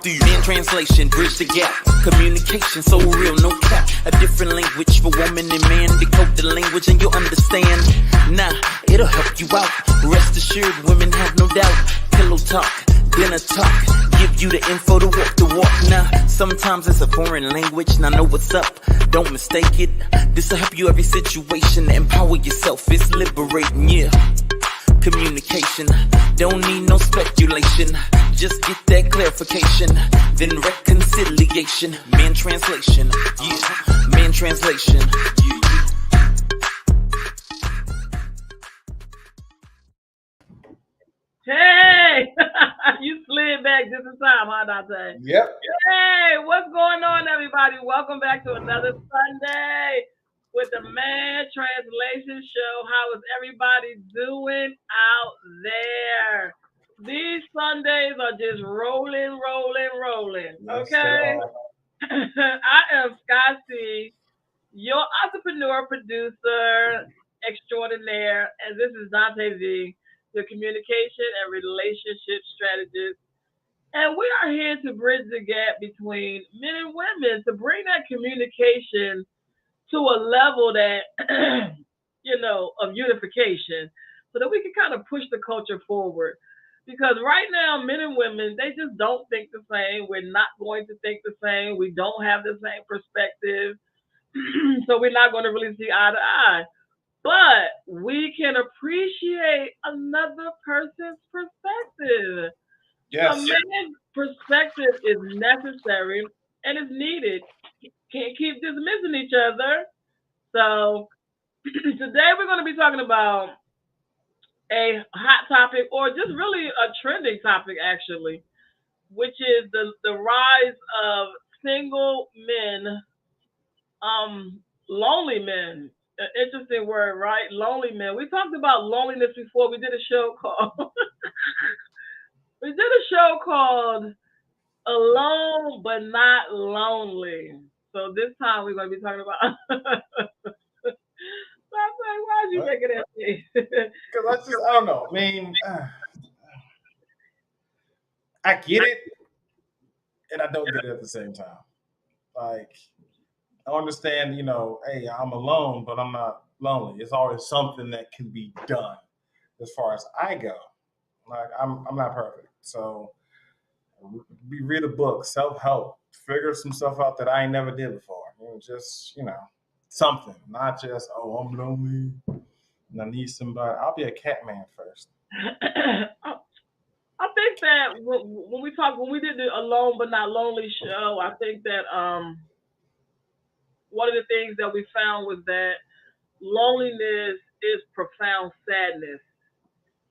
In translation, bridge the gap. Communication so real, no cap. A different language for woman and man. Decode the language and you'll understand. Nah, it'll help you out. Rest assured, women have no doubt. Pillow talk, dinner talk. Give you the info to walk the walk. Nah, sometimes it's a foreign language. Now know what's up, don't mistake it. This'll help you every situation. Empower yourself, it's liberating, yeah. Communication, don't need no speculation. Just get that clarification, then reconciliation. Man translation, yeah. Man translation, yeah. Hey, you slid back just in time, huh, Dante? Yep. Hey, what's going on, everybody? Welcome back to another Sunday with the Man Translation Show. How is everybody doing out there? These Sundays are just rolling, rolling, rolling. Yes, they Okay? are. I am Scotty, your entrepreneur, producer extraordinaire, and this is Dante V, the communication and relationship strategist. And we are here to bridge the gap between men and women to bring that communication to a level that, of unification so that we can kind of push the culture forward. Because right now, men and women, they just don't think the same. We're not going to think the same. We don't have the same perspective. So we're not going to really see eye to eye. But we can appreciate another person's perspective. A Yes. man's perspective is necessary and is needed. Can't keep dismissing each other. So today we're going to be talking about a hot topic, or just really a trending topic, actually, which is the rise of single men, lonely men. An interesting word, right? Lonely men. We talked about loneliness before. We did a show called we did a show called Alone but Not Lonely. So this time we're going to be talking about. So I'm like, why'd you What? make it at me? Because I don't know. I mean, I get it, and I don't get it at the same time. Like, I understand, hey, I'm alone, but I'm not lonely. It's always something that can be done as far as I go. Like, I'm not perfect. So, we read a book, self help, figure some stuff out that I ain't never did before. Just, something, not just, oh, I'm lonely and I need somebody. I'll be a cat man first. I think that when we did the Alone but Not Lonely show, I think that one of the things that we found was that loneliness is profound sadness.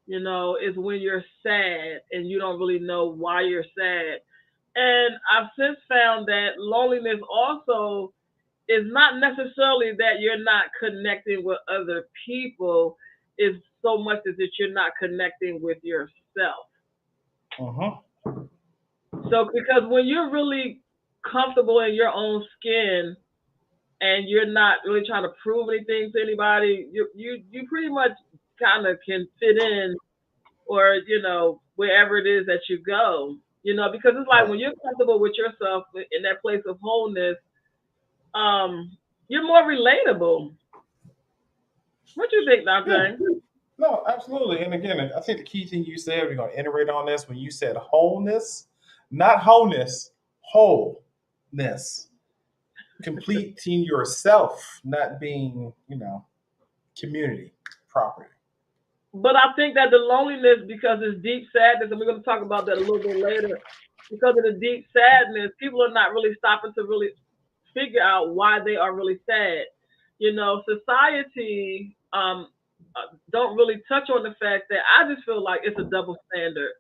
Is when you're sad and you don't really know why you're sad. And I've since found that loneliness also is not necessarily that you're not connecting with other people, is so much as that you're not connecting with yourself. Uh-huh. So because when you're really comfortable in your own skin and you're not really trying to prove anything to anybody, you pretty much kind of can fit in, or wherever it is that you go. Because it's like Right. when you're comfortable with yourself in that place of wholeness, um, you're more relatable. What you think, Yeah. Dante? No, absolutely. And again, I think the key thing you said, we're going to iterate on this when you said wholeness, not wholeness, wholeness. Completing yourself, not being, community property. But I think that the loneliness, because it's deep sadness, and we're going to talk about that a little bit later, because of the deep sadness, people are not really stopping to really figure out why they are really sad. Society don't really touch on the fact that I just feel like it's a double standard.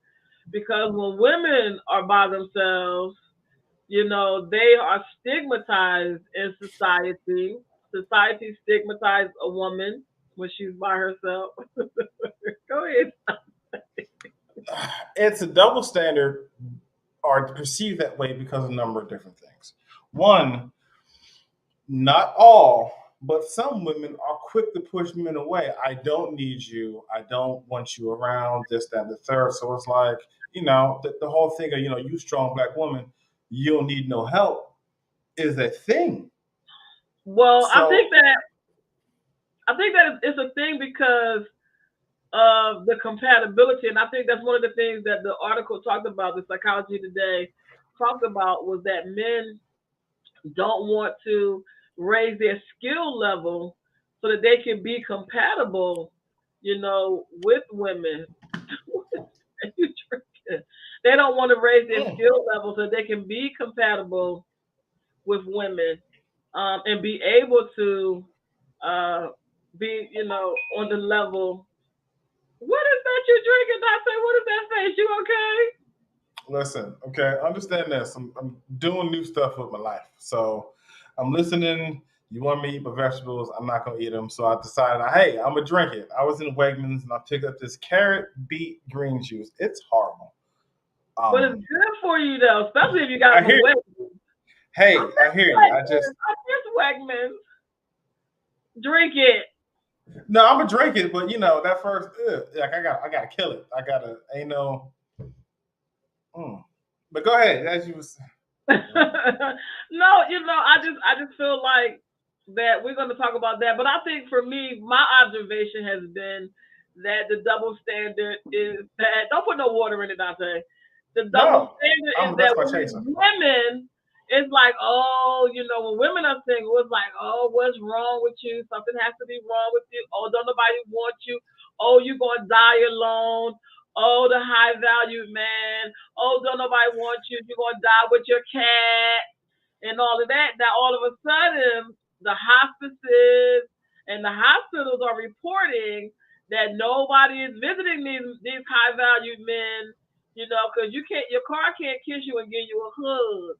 Because when women are by themselves, they are stigmatized in society. Society stigmatizes a woman when she's by herself. Go ahead. It's a double standard, or perceived that way because of a number of different things. One, not all, but some women are quick to push men away. I don't need you. I don't want you around, this, that, and the third. So it's like, the whole thing of you strong black woman, you don't need no help is a thing. Well, So I think that it's a thing because of the compatibility, and I think that's one of the things that the article talked about. The Psychology Today talked about was that men don't want to raise their skill level so that they can be compatible, with women. You drinking? They don't want to raise their mm, skill level so they can be compatible with women, and be able to uh, be, on the level. What is that you drinking, Doctor? What is that face? You okay? listen, okay, understand this. I'm doing new stuff with my life, so I'm listening. You want me to eat my vegetables? I'm not gonna eat them. So I decided, hey, I'm gonna drink it. I was in Wegmans and I picked up this carrot beet green juice. It's horrible. But it's Um, good for you though, especially if you got I them a hear. Wegmans. I Hey, I miss hear you. I Wegmans. just I miss Wegmans. Drink it. no, I'm gonna drink it, but that first, like I gotta kill it. I gotta, ain't no. Mm. But go ahead, as you was. Go ahead. No, I just feel like that we're going to talk about that. But I think for me, my observation has been that the double standard is that don't put no water in it, Dante. The double No, standard is that's that my when it's chaser. women, it's like, oh, when women are single, it's like, oh, what's wrong with you? Something has to be wrong with you. Oh, don't nobody want you. Oh, you gonna die alone. Oh, the high value man. Oh, don't nobody want you. You're gonna die with your cat and all of that. Now, all of a sudden, the hospices and the hospitals are reporting that nobody is visiting these high value men, because your car can't kiss you and give you a hug.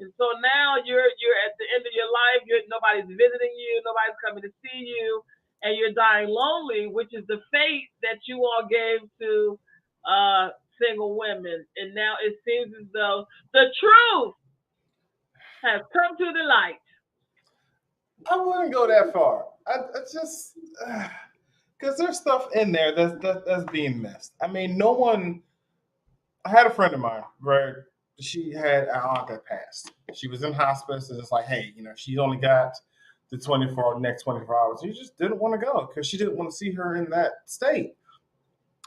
And so now you're at the end of your life. Nobody's visiting you. Nobody's coming to see you, and you're dying lonely, which is the fate that you all gave to single women. And now it seems as though the truth has come to the light. I wouldn't go that far. I just because there's stuff in there that's being missed. I mean, no one. I had a friend of mine where she had an aunt that passed. She was in hospice, and it's like, hey, she's only got the next 24 hours. She just didn't want to go because she didn't want to see her in that state.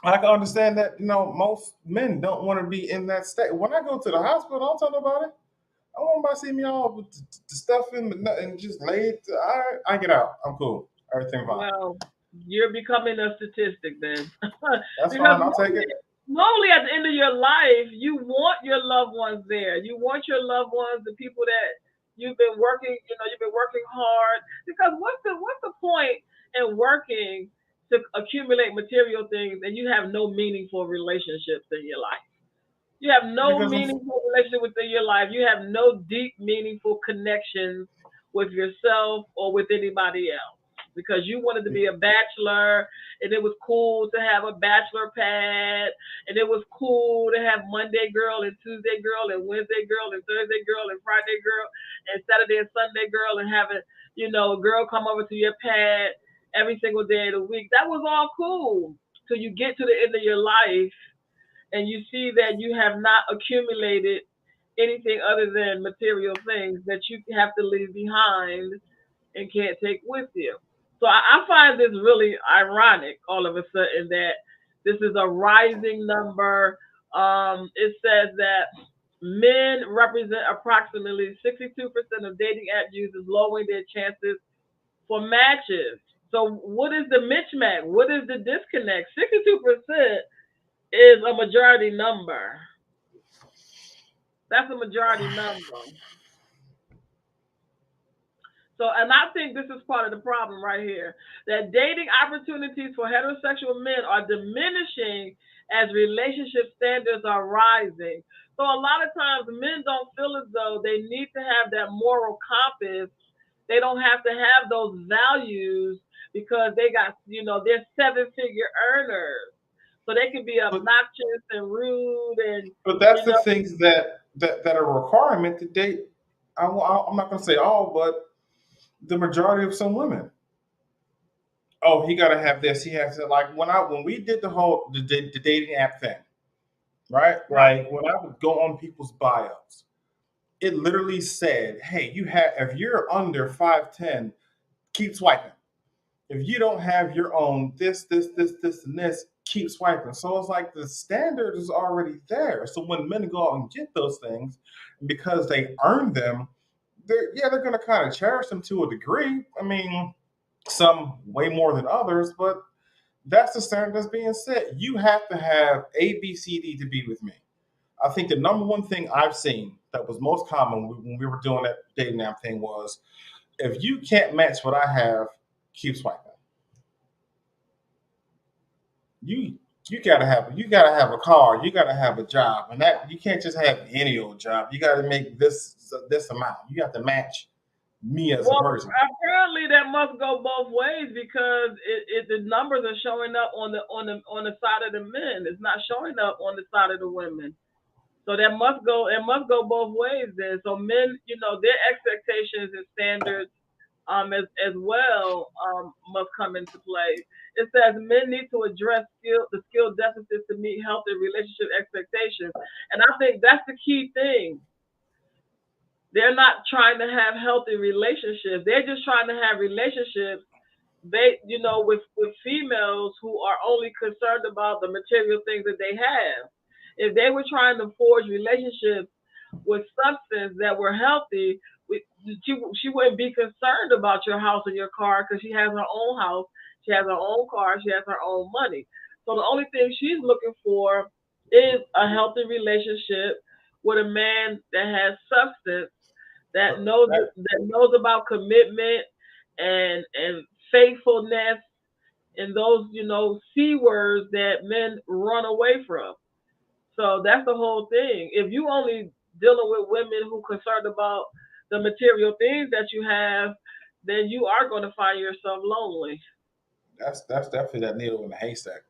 I can understand that, most men don't want to be in that state. When I go to the hospital, I don't tell nobody. I want nobody to see me all with the stuff in and just lay it. All right, I get out. I'm cool. Everything fine. Well, you're becoming a statistic then. That's Because fine. I'll take it. normally at the end of your life, you want your loved ones there. You want your loved ones, the people that you've been working hard. Because what's the point in working to accumulate material things and you have no meaningful relationships in your life? You have no Because meaningful relationship within your life. You have no deep, meaningful connections with yourself or with anybody else. Because you wanted to be a bachelor and it was cool to have a bachelor pad and it was cool to have Monday girl and Tuesday girl and Wednesday girl and Thursday girl and Friday girl and Saturday and Sunday girl and having, a girl come over to your pad every single day of the week. That was all cool. So you get to the end of your life and you see that you have not accumulated anything other than material things that you have to leave behind and can't take with you. So I find this really ironic all of a sudden that this is a rising number. It says that men represent approximately 62% of dating app users, lowering their chances for matches. So what is the mismatch? What is the disconnect? 62% is a majority number. That's a majority number. So, and I think this is part of the problem right here that dating opportunities for heterosexual men are diminishing as relationship standards are rising. So, a lot of times men don't feel as though they need to have that moral compass. They don't have to have those values because they got, they're seven-figure earners. So they can be but obnoxious and rude and, but that's you the know, things that are a requirement to date. I'm not going to say all, but the majority of some women. Oh, he got to have this. He has to like when we did the whole the dating app thing. right? Right. Like when I would go on people's bios, it literally said, "Hey, you have if you're under 5'10, keep swiping. If you don't have your own this, and this, keep swiping." So it's like the standard is already there. So when men go out and get those things, because they earn them, they're gonna kind of cherish them to a degree. I mean, some way more than others, but that's the standard that's being set. You have to have A, B, C, D to be with me. I think the number one thing I've seen that was most common when we were doing that dating app thing was if you can't match what I have, keep swiping. You you gotta have a car, you gotta have a job, and that you can't just have any old job. You gotta make this amount. You have to match me as a Well, person. apparently that must go both ways because the numbers are showing up on the side of the men. It's not showing up on the side of the women. So that must go. It must go both ways then. So men, their expectations and standards as well must come into play. It says men need to address the skill deficits to meet healthy relationship expectations, and I think that's the key thing. They're not trying to have healthy relationships. They're just trying to have relationships. With females who are only concerned about the material things that they have. If they were trying to forge relationships with substance that were healthy, she wouldn't be concerned about your house or your car because she has her own house, she has her own car, she has her own money. So the only thing she's looking for is a healthy relationship with a man that has substance, that knows about commitment and faithfulness and those c words that men run away from. So that's the whole thing. If you only dealing with women who concerned about the material things that you have, then you are going to find yourself lonely. That's definitely that needle in the haystack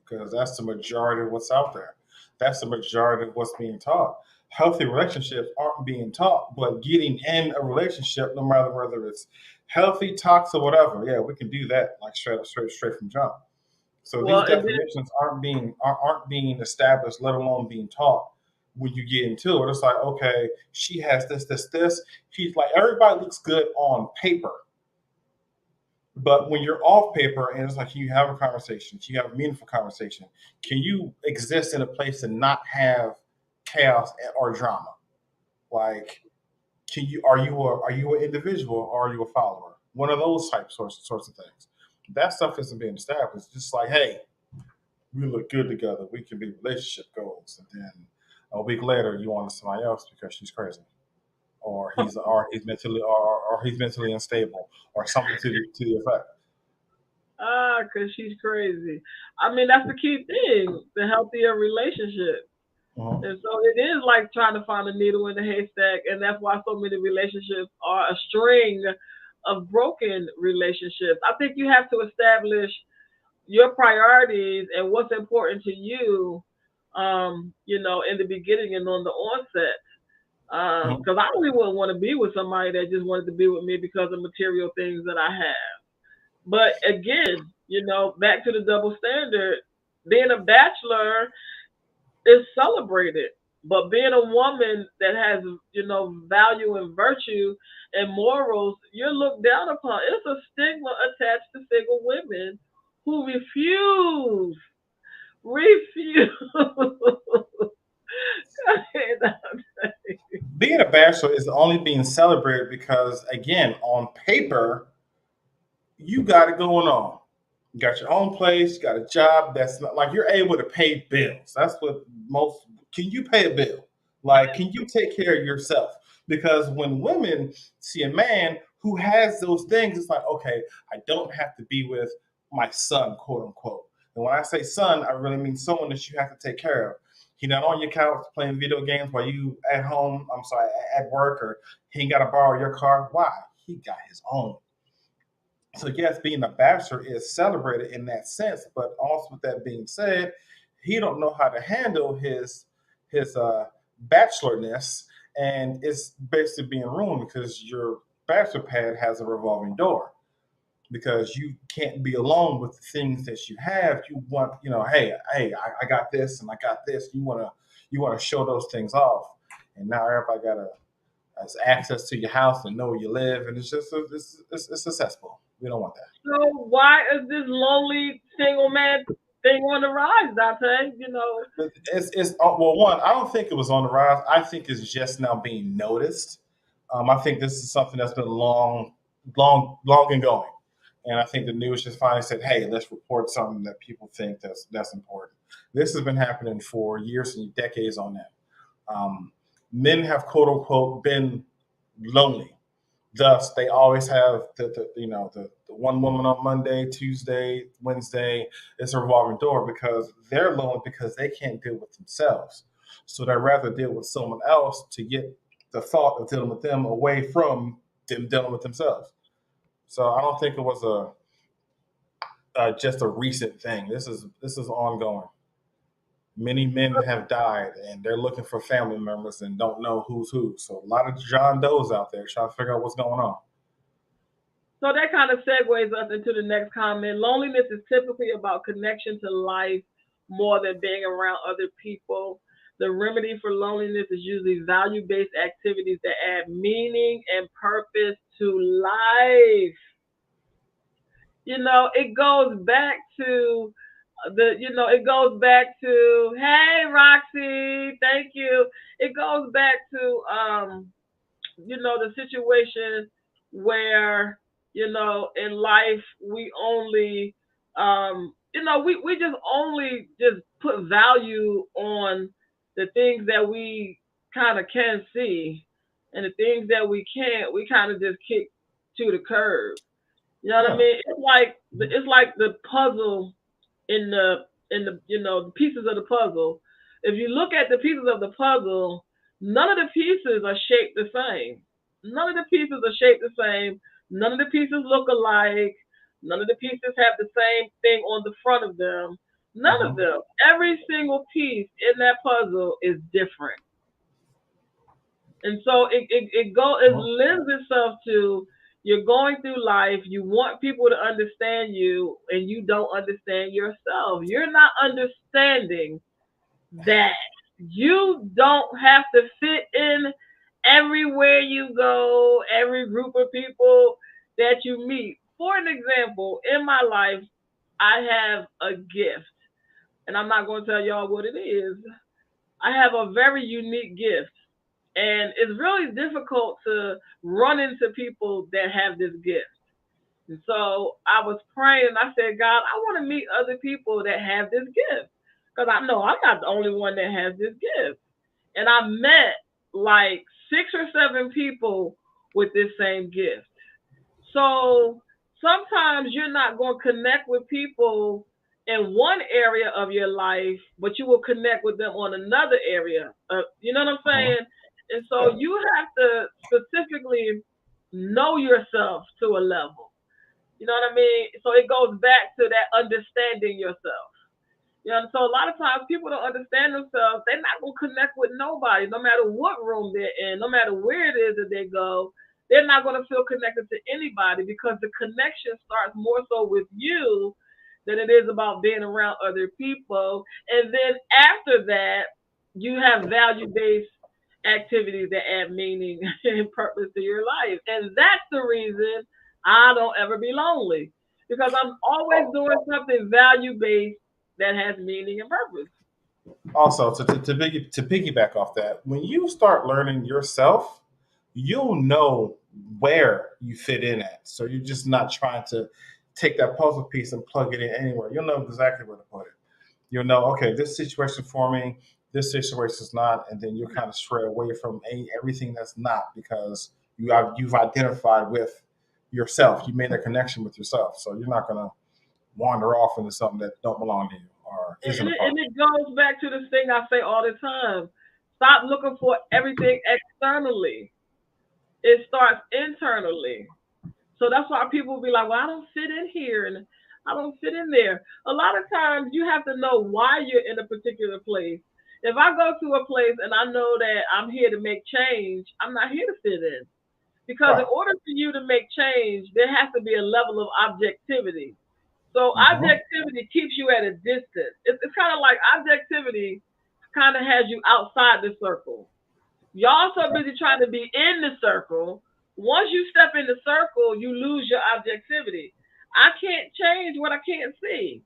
because that's the majority of what's out there. That's the majority of what's being taught. Healthy relationships aren't being taught, but getting in a relationship, no matter whether it's healthy, toxic, whatever, yeah, we can do that like straight from jump. So these Well, and then definitions aren't being established, let alone being taught. When you get into it, it's like, okay, she has this. She's like everybody looks good on paper, but when you're off paper and it's like, can you have a conversation? Can you have a meaningful conversation? Can you exist in a place and not have chaos or drama? Like, can you are you an individual or are you a follower? One of those sorts of things. That stuff isn't being established. It's just like, hey, we look good together. We can be relationship goals, and then a week later you want somebody else because she's crazy, or he's mentally unstable, or something to the effect. because she's crazy. I mean, that's the key thing, the healthier relationship. Mhm. And so it is like trying to find a needle in the haystack, and that's why so many relationships are a string of broken relationships. I think you have to establish your priorities and what's important to you, in the beginning and on the onset. Mhm. Because I really wouldn't want to be with somebody that just wanted to be with me because of material things that I have. But again, back to the double standard, being a bachelor is celebrated. But being a woman that has, value and virtue and morals, you're looked down upon. It's a stigma attached to single women who refuse. Being a bachelor is only being celebrated because, again, on paper, you got it going on. You got your own place, you got a job that's not like you're able to pay bills. That's what most can you pay a bill? Like, can you take care of yourself? Because when women see a man who has those things, it's like, okay, I don't have to be with my son, quote unquote. And when I say son, I really mean someone that you have to take care of. He not on your couch playing video games while you at home, I'm sorry, at work, or he ain't got to borrow your car. Why? He got his own. So yes, being a bachelor is celebrated in that sense, but also with that being said, he don't know how to handle his bachelorness, and it's basically being ruined because your bachelor pad has a revolving door. Because you can't be alone with the things that you have. You want, hey, I got this and I got this. You want to you want to show those things off, and now everybody got a has access to your house and know where you live, and it's just it's successful. We don't want that. So why is this lonely single man thing on the rise, Dante? It's well, one, I don't think it was on the rise. I think it's just now being noticed. I think this is something that's been long and going, and I think the news just finally said, "Hey, let's report something that people think that's important." This has been happening for years and decades on that. Um, Men have quote unquote been lonely. Thus, they always have the one woman on Monday, Tuesday, Wednesday. It's a revolving door because they're lonely because they can't deal with themselves. So they rather deal with someone else to get the thought of dealing with them away from them dealing with themselves. So I don't think it was a just a recent thing. This is ongoing. Many men have died and they're looking for family members and don't know who's who. So a lot of John Doe's out there trying to figure out what's going on. So that kind of segues us into the next comment. Loneliness is typically about connection to life more than being around other people. The remedy for loneliness is usually value based activities that add meaning and purpose to life. It goes back to it goes back to, hey, Roxy, thank you. It goes back to, the situation where, in life we only, we just only just put value on the things that we kind of can see, and the things that we can't, we kind of just kick to the curb. You know what I Yeah. mean? It's like the puzzle in the pieces of the puzzle. If you look at the pieces of the puzzle, none of the pieces are shaped the same. None of the pieces are shaped the same. None of the pieces look alike. None of the pieces have the same thing on the front of them. None of Hmm. them. Every single piece in that puzzle is different. And so it lends itself to, you're going through life, you want people to understand you, and you don't understand yourself. You're not understanding that you don't have to fit in everywhere you go, every group of people that you meet. For an example, in my life, I have a gift, and I'm not going to tell y'all what it is. I have a very unique gift, and it's really difficult to run into people that have this gift. And so I was praying. I said, God, I want to meet other people that have this gift, because I know I'm not the only one that has this gift. And I met like 6 or 7 people with this same gift. So sometimes you're not going to connect with people in one area of your life, but you will connect with them on another area. You know what I'm Hmm. saying? And so Yeah. you have to specifically know yourself to a level. You know what I mean? So it goes back to that understanding yourself. So a lot of times people don't understand themselves. They're not gonna connect with nobody, no matter what room they're in, no matter where it is that they go. They're not gonna feel connected to anybody, because the connection starts more so with you than it is about being around other people. And then after that, you have value based activities that add meaning and purpose to your life. And that's the reason I don't ever be lonely, because I'm always doing something value based that has meaning and purpose. Also, to piggyback off that, when you start learning yourself, you'll know where you fit in at. So you're just not trying to take that puzzle piece and plug it in anywhere. You'll know exactly where to put it. You'll know, okay, this situation for me, this situation is not, and then you'll kind of stray away from everything that's not, because you've identified with yourself. You made a connection with yourself, so you're not gonna wander off into something that don't belong to you or isn't And a it, part and of it goes back to this thing I say all the time. Stop looking for everything externally. It starts internally. So that's why people will be like, well, I don't fit in here and I don't fit in there. A lot of times you have to know why you're in a particular place. If I go to a place and I know that I'm here to make change, I'm not here to fit in. you. Because in Right. order for you to make change, there has to be a level of objectivity. So Hmm. objectivity keeps you at a distance. It's kind of like objectivity kind of has you outside the circle. Y'all so busy trying to be in the circle. Once you step in the circle, you lose your objectivity. I can't change what I can't see.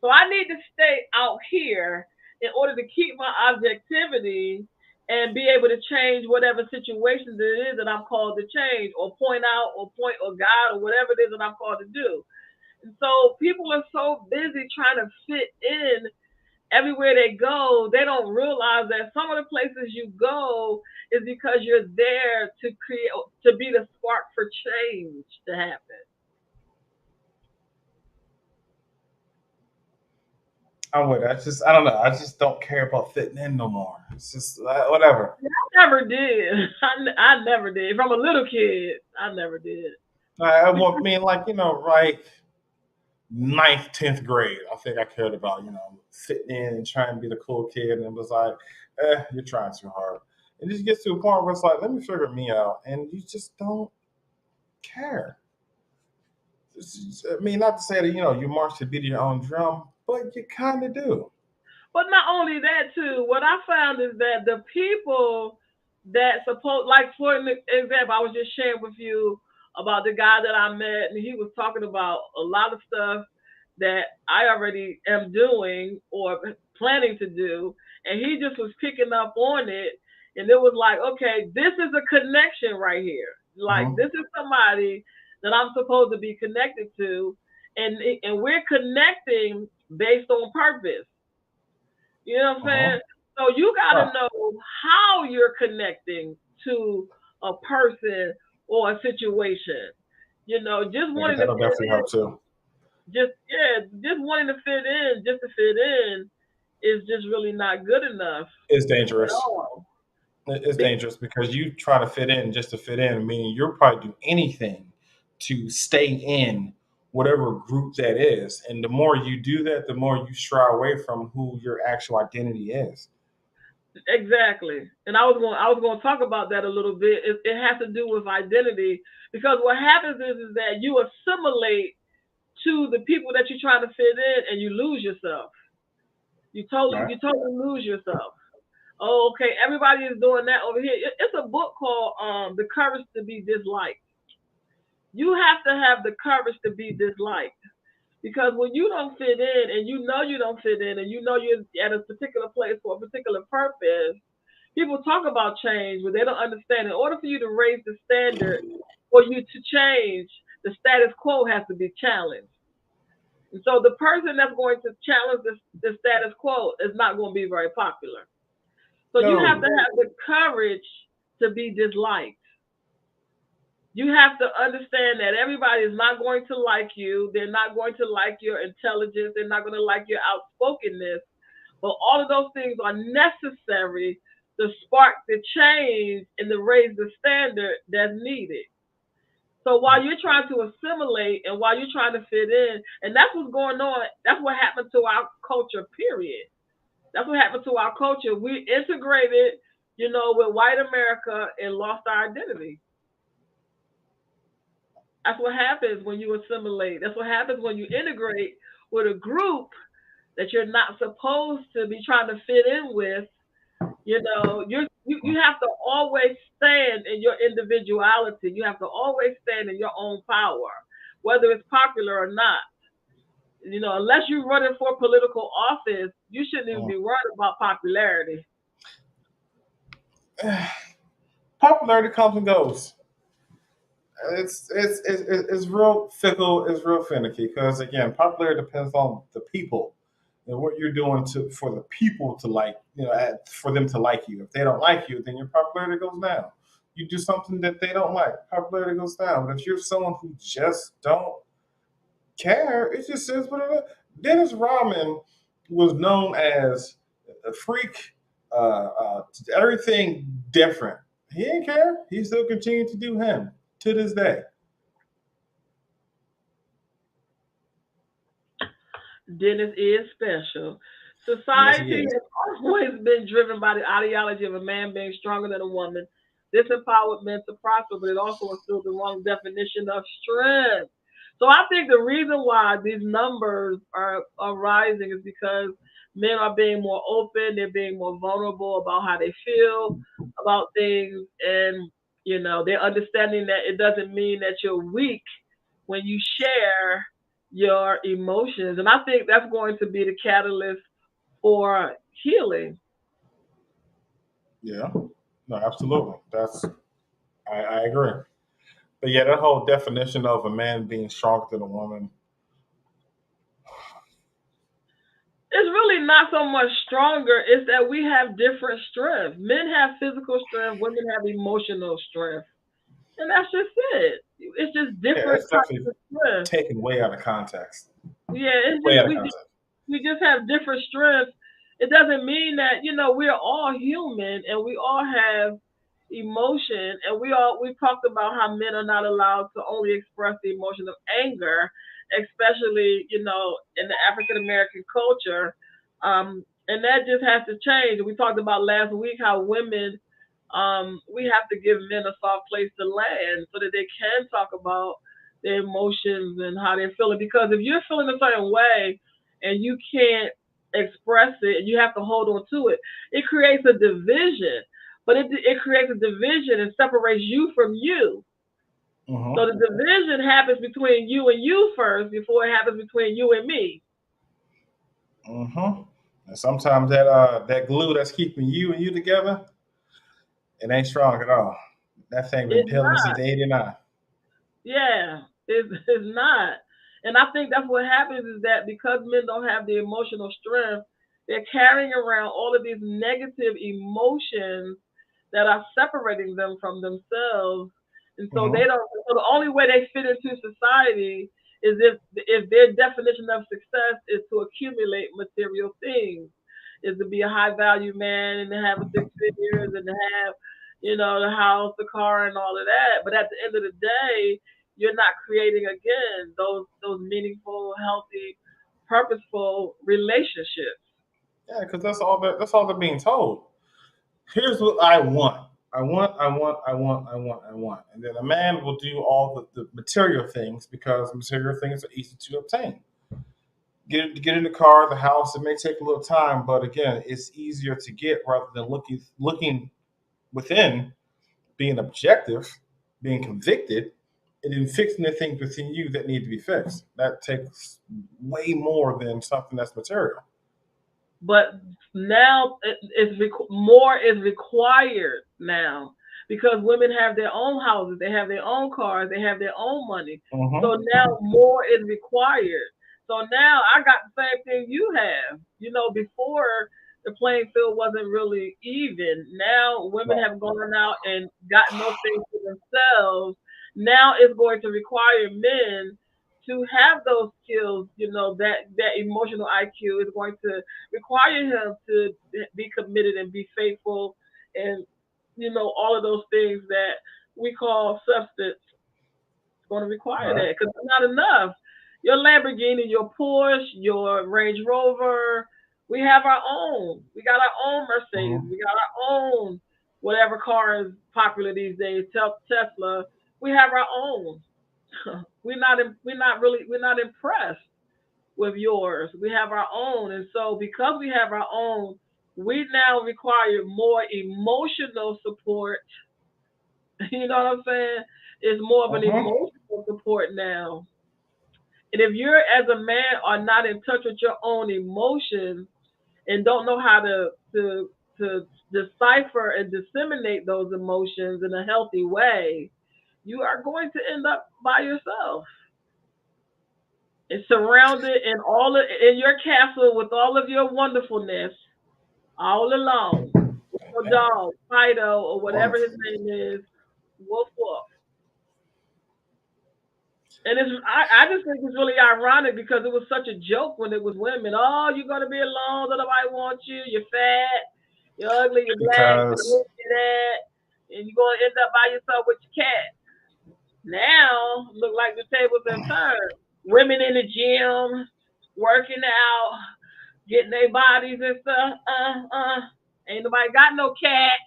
So I need to stay out here in order to keep my objectivity and be able to change whatever situations it is that I'm called to change or point out or point or guide or whatever it is that I'm called to do. And so people are so busy trying to fit in everywhere they go, they don't realize that some of the places you go is because you're there to create, to be the spark for change to happen. I'm with it. I don't know. I just don't care about fitting in no more. It's just whatever. I never did. I never did. From a little kid, I never did. I want me like right ninth, 10th grade. I think I cared about fitting in and trying to be the cool kid, and it was like, you're trying too hard. It just gets to a point where it's like, let me figure me out, and you just don't care. I mean, not to say that you march to beat your own drum, but you kind of do. But not only that, too, what I found is that the people that suppose, like for an example, I was just sharing with you about the guy that I met, and he was talking about a lot of stuff that I already am doing or planning to do, and he just was picking up on it, and it was like, okay, this is a connection right here. Like Uh-huh. this is somebody that I'm supposed to be connected to, and we're connecting based on purpose. You know what I'm Uh-huh. saying? So you got Right. to know how you're connecting to a person or a situation. Just Yeah, wanting to that'll fit definitely in, help too. just wanting to fit in, just to fit in, is just really not good enough It's at dangerous. all. It's Be- dangerous because you try to fit in just to fit in, meaning you'll probably do anything to stay in whatever group that is. And the more you do that, the more you stray away from who your actual identity is. Exactly. And I was going to talk about that a little bit. It has to do with identity because what happens is that you assimilate to the people that you're trying to fit in, and you lose yourself. Right. You totally lose yourself. Oh, okay. Everybody is doing that over here. It's a book called The Courage to Be Disliked. You have to have the courage to be disliked because when you don't fit in, and you know you don't fit in, and you know you're at a particular place for a particular purpose, people talk about change, but they don't understand. In order for you to raise the standard, for you to change, the status quo has to be challenged. And so the person that's going to challenge the status quo is not going to be very popular. So you have to No. have the courage to be disliked. You have to understand that everybody is not going to like you. They're not going to like your intelligence. They're not going to like your outspokenness. But all of those things are necessary to spark the change and to raise the standard that's needed. So while you're trying to assimilate and while you're trying to fit in, and that's what's going on, that's what happened to our culture, period. That's what happened to our culture. We integrated, with white America and lost our identity. That's what happens when you assimilate. That's what happens when you integrate with a group that you're not supposed to be trying to fit in with. You have to always stand in your individuality. You have to always stand in your own power, whether it's popular or not. Unless you're running for political office, you shouldn't even Mm. be worried about popularity. Popularity comes and goes. It's real fickle. It's real finicky because again, popularity depends on the people and what you're doing to for the people to like. For them to like you. If they don't like you, then your popularity goes down. You do something that they don't like, popularity goes down. But if you're someone who just don't care, it just says what it is. Dennis Rodman was known as a freak, everything different. He didn't care. He still continued to do him to this day. Dennis is special. Yes, he Society is. has always been driven by the ideology of a man being stronger than a woman. This empowered men to prosper, but it also instills the wrong definition of strength. So I think the reason why these numbers are rising is because Men are being more open, they're being more vulnerable about how they feel about things, and they're understanding that it doesn't mean that you're weak when you share your emotions. And I think that's going to be the catalyst for healing. Yeah. No, absolutely. I agree. But yeah, that whole definition of a man being stronger than a woman. It's really not so much stronger, it's that we have different strengths. Men have physical strength, women have emotional strength. And that's just it. It's just Yeah, different that's types definitely of strength. taken way out of context. Yeah, it's Way just out of context. we just have different strengths. It doesn't mean that we're all human and we all have emotion, and we talked about how men are not allowed to only express the emotion of anger, especially in the African American culture, and that just has to change. We talked about last week how women, we have to give men a soft place to land so that they can talk about their emotions and how they're feeling. Because if you're feeling a certain way and you can't express it and you have to hold on to it, it creates a division. But it creates a division and separates you from you. So Mm-hmm. the division happens between you and you first before it happens between you and me. Mm-hmm. And sometimes that glue that's keeping you and you together, it ain't strong at all. That thing been It's peeling not. since '89. Yeah, it's not. And I think that's what happens is that because men don't have the emotional strength, they're carrying around all of these negative emotions that are separating them from themselves. And so Mm-hmm. so the only way they fit into society is if their definition of success is to accumulate material things, is to be a high value man and to have a six figures and to have, the house, the car and all of that. But at the end of the day, you're not creating again those meaningful, healthy, purposeful relationships. Yeah, because that's all they're being told. Here's what I want. I want, I want, I want, I want, I want. And then a man will do all the material things because material things are easy to obtain. Get in the car, the house, it may take a little time, but again, it's easier to get rather than looking within, being objective, being convicted, and then fixing the things within you that need to be fixed. That takes way more than something that's material. But now more is required now because women have their own houses, they have their own cars, they have their own money. So Mm-hmm. now more is required. So now I got the same thing you have. Before the playing field wasn't really even. Now women Right. have gone out and gotten those things for themselves. Now it's going to require men to have those skills, that emotional IQ is going to require him to be committed and be faithful and all of those things that we call substance. It's going to require Right. that because it's not enough. Your Lamborghini, your Porsche, your Range Rover, we have our own. We got our own Mercedes. Mm-hmm. We got our own whatever car is popular these days. Tesla. We have our own. We're not impressed with yours. We have our own. And so because we have our own, we now require more emotional support. You know what I'm saying? It's more of an Mm-hmm. emotional support now. And if you're as a man are not in touch with your own emotions and don't know how to decipher and disseminate those emotions in a healthy way, you are going to end up by yourself. It's surrounded in your castle with all of your wonderfulness, all alone. With your Man, dog, Fido, or whatever his wonderful. name is, woof woof. And I just think it's really ironic because it was such a joke when it was women. Oh, you're gonna be alone, nobody wants you, you're fat, you're ugly, you're black, you're Because this, you're that, and you're gonna end up by yourself with your cat. Now look like the tables have turned. Women in the gym, working out, getting their bodies and stuff. Ain't nobody got no cat.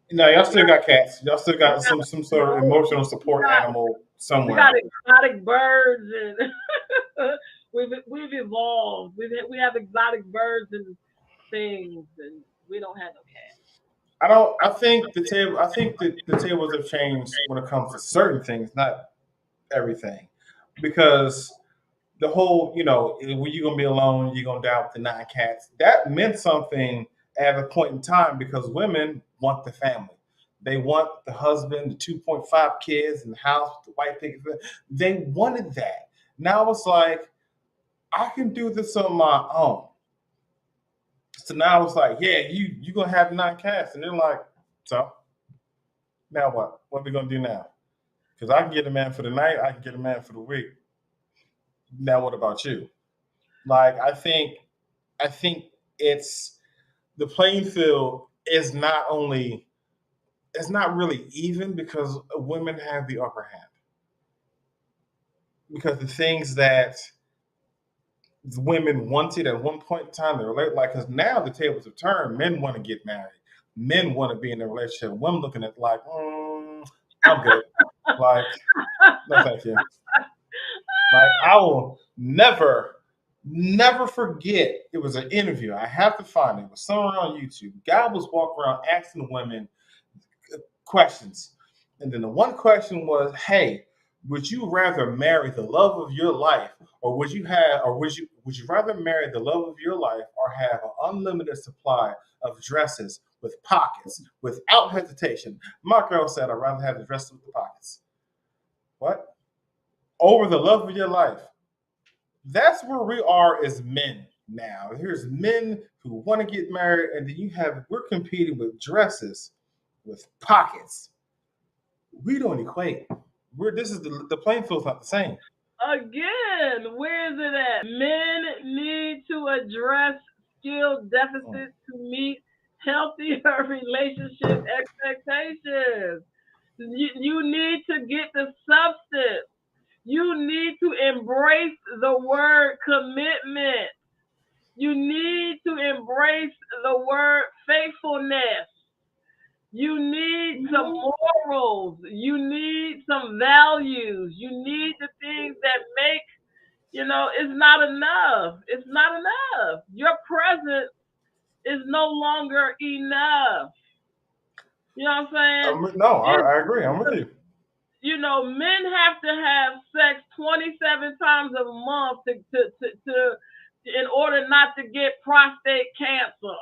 y'all We still got cats. Y'all still we got got some sort of no, emotional we support got animal we somewhere. got exotic birds and we've evolved. We have exotic birds and things, and we don't have no cats. I don't. I think the table. I think that the tables have changed when it comes to certain things, not everything, because the whole, when you're gonna be alone, you're gonna die with the nine cats. That meant something at a point in time because women want the family. They want the husband, the 2.5 kids in the house, the white picket fence. They wanted that. Now it's like I can do this on my own. So now it's like, yeah, you gonna have nine cats, and they're like, so now what? What are we gonna do now? Because I can get a man for the night, I can get a man for the week. Now what about you? Like I think it's the playing field is not only it's not really even because women have the upper hand because the things that the women wanted at one point in time they relate like because now the tables have turned. Men want to get married, men want to be in a relationship. Women looking at like, I'm good. Like, no, thank you. Like, I will never forget. It was an interview. I have to find it. It was somewhere on YouTube. Guy was walking around asking women questions. And then the one question was, "Hey, would you rather marry the love of your life, or would you rather marry the love of your life, or have an unlimited supply of dresses with pockets without hesitation?" My girl said, "I'd rather have the dresses with the pockets." What? Over the love of your life. That's where we are as men now. Here's men who want to get married, and then we're competing with dresses with pockets. We don't equate. This is the playing field's not the same. Again, where is it at? Men need to address skill Mm. deficits to meet healthier relationship expectations. You need to get the substance. You need to embrace the word commitment. You need to embrace the word faithfulness. You need some Mhm. morals. You need some values. You need the things that make, it's not enough. It's not enough. Your presence is no longer enough. You know what I'm saying? No, It's, I agree. I'm with you. men have to have sex 27 times a month to in order not to get prostate cancer.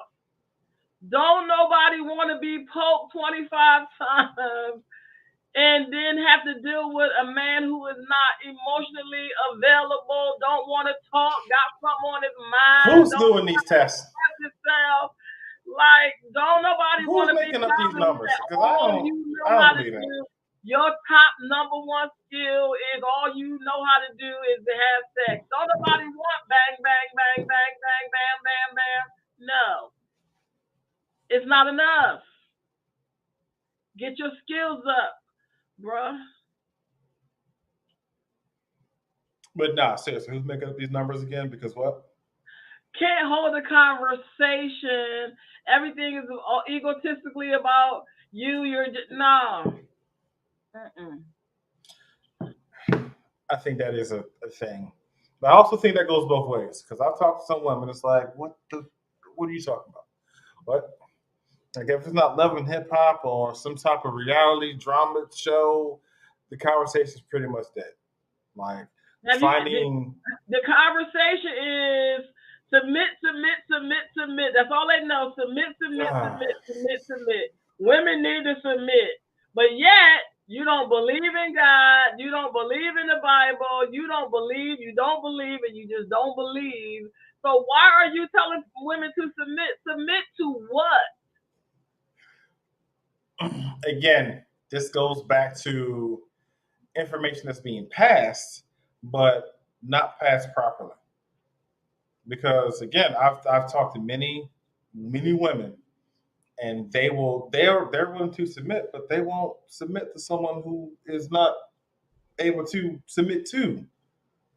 Don't nobody want to be poked 25 times and then have to deal with a man who is not emotionally available, don't want to talk, got something on his mind, Who's don't doing know these how to tests? express himself. Like, don't nobody want Who's to be making up these telling me numbers? that Because all you know I don't how to believe that. do, your top number one skill is all you know how to do is to have sex. Don't nobody want bang, bang, bang, bang, bang, bam, bam, bam. No, it's not enough. Get your skills up, bruh. But nah, seriously, who's making up these numbers again? Because what? Can't hold a conversation. Everything is all egotistically about you. You're just no. Mm-mm. I think that is a thing. But I also think that goes both ways. Because I've talked to some women, it's like, what are you talking about? What? Like if it's not love and hip hop or some type of reality drama show, the conversation's pretty much dead. Like Have you finding the conversation is submit, submit, submit, submit. That's all they know. Submit, submit, uh, submit, submit, submit. Women need to submit, but yet you don't believe in God. You don't believe in the Bible. You don't believe. You don't believe, and you just don't believe. So why are you telling women to submit? Submit to what? again, this goes back to information that's being passed, but not passed properly. Because again, I've talked to many women, and they're willing to submit, but they won't submit to someone who is not able to submit to.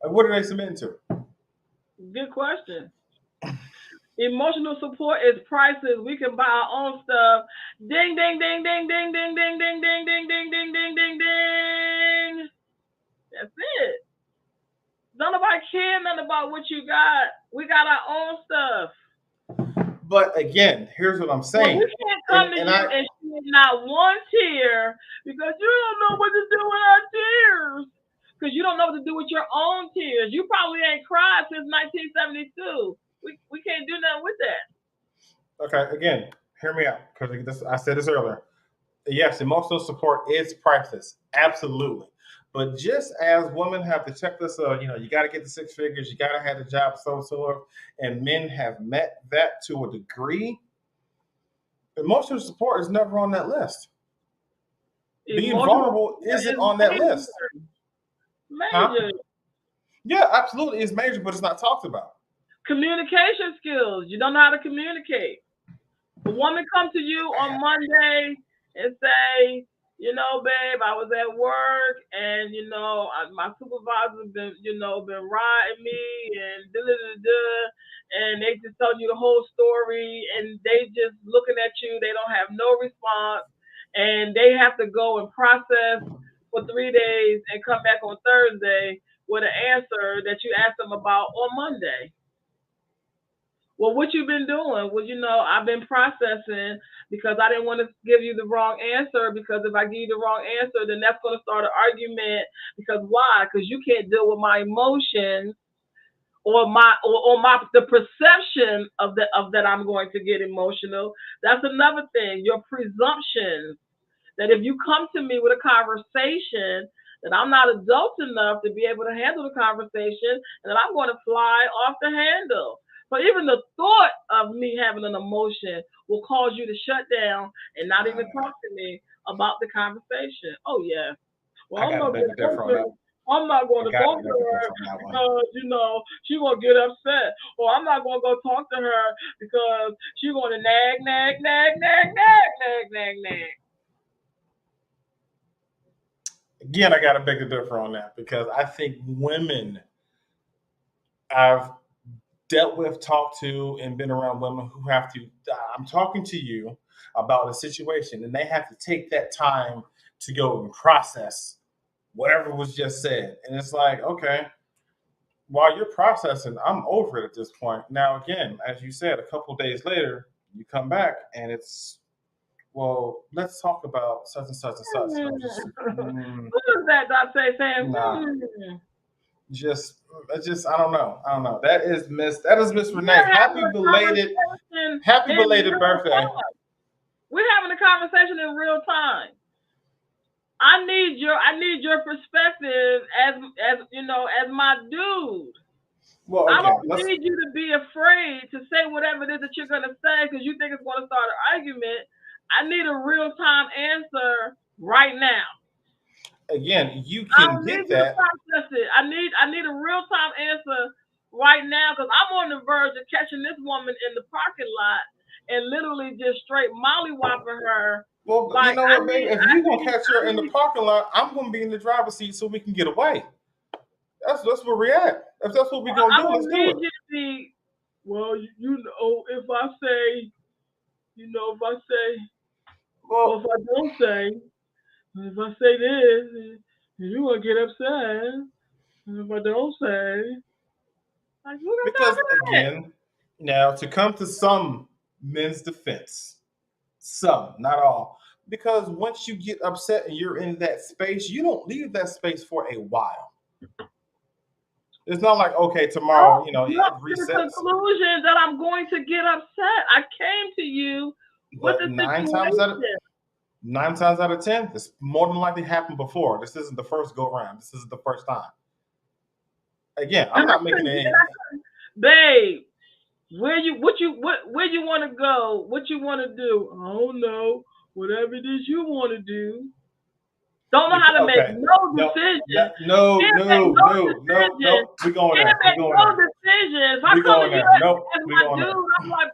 Like, what are they submitting to? Good question. Emotional support is priceless. We can buy our own stuff. Ding, ding, ding, ding, ding, ding, ding, ding, ding, ding, ding, ding, ding, ding, ding. That's it. Don't nobody care nothing about what you got. We got our own stuff. But again, here's what I'm Well, we saying, can't and come to and you I and shed not one tear because you don't know what to do with our tears. Because you don't know what to do with your own tears. You probably ain't cried since 1972. We can't do nothing with that. okay, again, hear me out because I said this earlier. Yes, emotional support is priceless, absolutely. But just as women have the checklist of, you got to get the six figures, you got to have the job, so, and men have met that to a degree, emotional support is never on that list. Being Emotional vulnerable support isn't is on that list. major. Huh? Major. Yeah, absolutely. It's major, but it's not talked about. Communication skills. You don't know how to communicate. A woman come to you on Monday and say, babe, I was at work and my supervisor's been riding me and da da da da, and they just told you the whole story and they just looking at you. They don't have no response and they have to go and process for 3 days and come back on Thursday with an answer that you asked them about on Monday. Well, what you've been doing? Well, I've been processing because I didn't want to give you the wrong answer. Because if I give you the wrong answer, then that's going to start an argument. Because why? Because you can't deal with my emotions or my the perception of that I'm going to get emotional. That's another thing. Your presumption that if you come to me with a conversation that I'm not adult enough to be able to handle the conversation and that I'm going to fly off the handle. So even the thought of me having an emotion will cause you to shut down and not even talk to me about the conversation. Oh yeah. I Well, I'm got to not beg going to to talk differ to on her. that. I'm not going I to got talk to to beg to her differ on that one. because she's gonna get upset. Or I'm not gonna go talk to her because she's gonna nag, nag, nag, nag, nag, nag, nag, nag. Again, I got to beg to differ on that because I think women I've dealt with, talked to, and been around women who have to. I'm talking to you about a situation, and they have to take that time to go and process whatever was just said. And it's like, okay, while you're processing, I'm over it at this point. Now, again, as you said, a couple of days later, you come back and it's, well, let's talk about such and such and such. And I'm just, What is that Dante saying? nah, just, I don't know. I don't know. That is Miss Renee. We're having a conversation Happy in belated real birthday. time. We're having a conversation in real time. I need your perspective as my dude. Well, I again, don't need you to be afraid to say whatever it is that you're gonna say because you think it's gonna start an argument. I need a real time answer right now. again, you I can don't need get you to that. process it. I need a real time answer right now because I'm on the verge of catching this woman in the parking lot and literally just straight mollywhopping her. Well, you Like know I what, baby? need, If I you're gonna need, catch I her in the need. parking lot, I'm gonna be in the driver's seat so we can get away. That's where we're at. If that's what we're gonna I do, let's don't do need it. you to be. Well, if I say, if I say, or if Well, I don't say, if I say this, you gonna get upset. And if I don't say, like, who got time because for that? again, now to come to some men's defense, some, not all, because once you get upset and you're in that space, you don't leave that space for a while. It's not like, okay, tomorrow, Don't it jump to the resets. conclusion that I'm going to get upset. I came to you with But a situation. 9 times out of 10, this more than likely happened before. This isn't the first go round. This isn't the first time. Again, I'm And I not making couldn't, any. babe, where you want to go? What you want to do? I don't know. Whatever it is you want to do. Don't know how Because, to make okay, no no, decision. no, no, Can't make no, no no, no, decision. no. We going Can't there. We make going no there. decisions. I We come going to you there. Nope. as We my going there. dude. I'm like,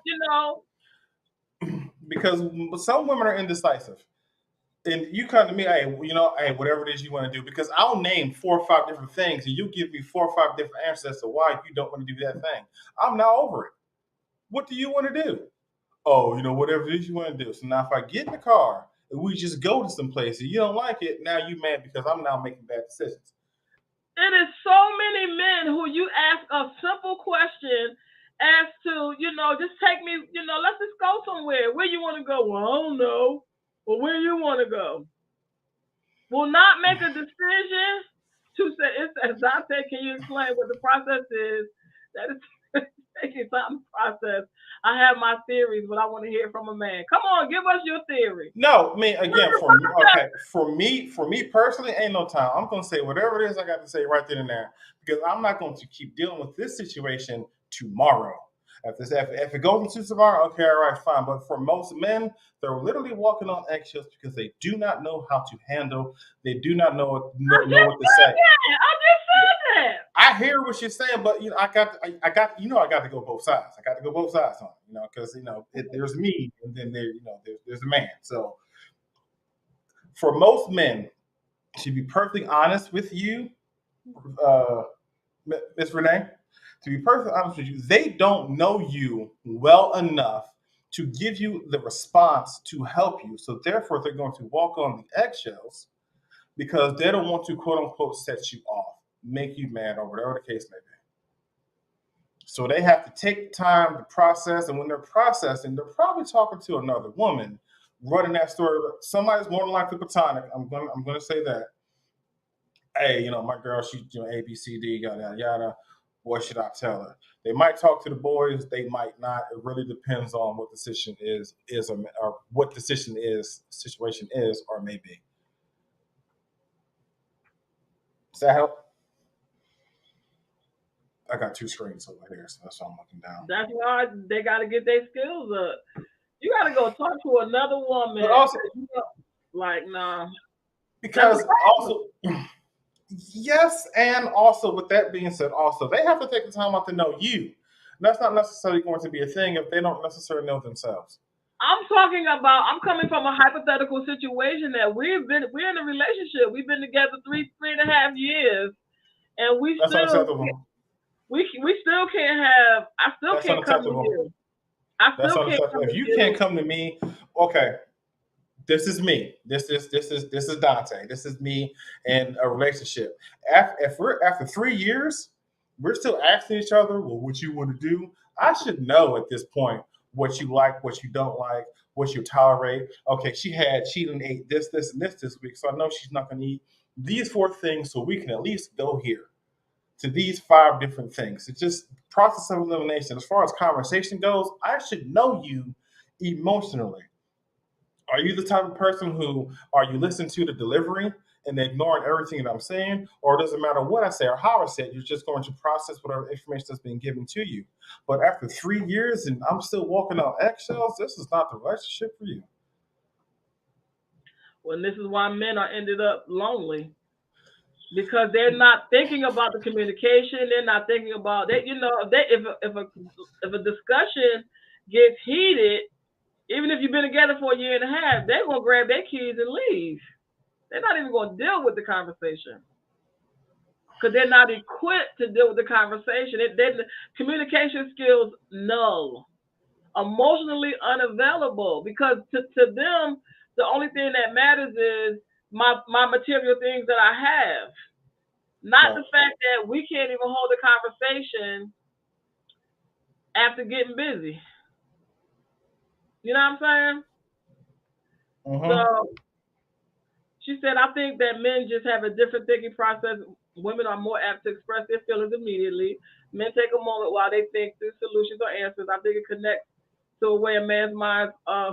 Because some women are indecisive, and you come to me, hey, hey, whatever it is you want to do. Because I'll name 4 or 5 different things, and you give me 4 or 5 different answers as to why you don't want to do that thing. I'm now over it. What do you want to do? Oh, whatever it is you want to do. So now if I get in the car and we just go to some place and you don't like it, now you mad because I'm now making bad decisions. it is so many men who you ask a simple question as to, just take me, let's just go somewhere. Where you want to go? Well, I don't know. Well, where you want to go? Will not make a decision to say, it says, Dante, can you explain what the process is? That is taking time to process. I have my theories, but I want to hear from a man. Come on, give us your theory. No, I mean, again, for me personally, ain't no time. I'm gonna say whatever it is I got to say right then and there because I'm not going to keep dealing with this situation tomorrow. If it goes into tomorrow, okay, all right, fine. But for most men, they're literally walking on eggshells because they do not know how to handle. They do not know what to say. I just said that. I hear what you're saying, but I got I got to go both sides. I got to go both sides on it, because there's me and then there's a man. So for most men, to be perfectly honest with you, Miss Renee, to be perfectly honest with you, they don't know you well enough to give you the response to help you. So therefore, they're going to walk on the eggshells because they don't want to quote unquote set you off, make you mad, or whatever the case may be. So they have to take time to process, and when they're processing, they're probably talking to another woman, running that story. Somebody's more than likely platonic. I'm gonna say that. Hey, my girl, she A B C D yada yada yada. What should I tell her? They might talk to the boys. They might not. It really depends on what the situation or what situation is or may be. Does that help? I got two screens over here, so that's why I'm looking down. That's why they got to get their skills up. You got to go talk to another woman. But also, nah. Because also, yes, and also with that being said, also they have to take the time out to know you. That's not necessarily going to be a thing if they don't necessarily know themselves. I'm coming from a hypothetical situation that we're in a relationship. We've been together three and a half years, and we That's still unacceptable. we still can't have. I still That's can't come to unacceptable. you. I That's still can't unacceptable. come If to you you. can't come to me, okay, this is me. This is Dante. This is me in a relationship. After 3 years, we're still asking each other, well, what you want to do? I should know at this point what you like, what you don't like, what you tolerate. Okay, she didn't ate this week, so I know she's not going to eat these 4 things, so we can at least go here to these 5 different things. It's just process of elimination. As far as conversation goes, I should know you emotionally. Are you the type of person who are you listening to the delivery and ignoring everything that I'm saying? Or does it matter what I say or how I say it? You're just going to process whatever information that's being given to you. But after 3 years and I'm still walking on eggshells, this is not the relationship for you. Well, this is why men are ended up lonely because they're not thinking about the communication. They're not thinking about that. If a discussion gets heated, even if you've been together for a year and a half, they're gonna grab their keys and leave. They're not even gonna deal with the conversation because they're not equipped to deal with the conversation. The communication skills null, emotionally unavailable because to them the only thing that matters is my material things that I have, not the fact that we can't even hold a conversation after getting busy. You know what I'm saying? Mm-hmm. So she said, I think that men just have a different thinking process. Women are more apt to express their feelings immediately. Men take a moment while they think through solutions or answers. I think it connects to a way a man's mind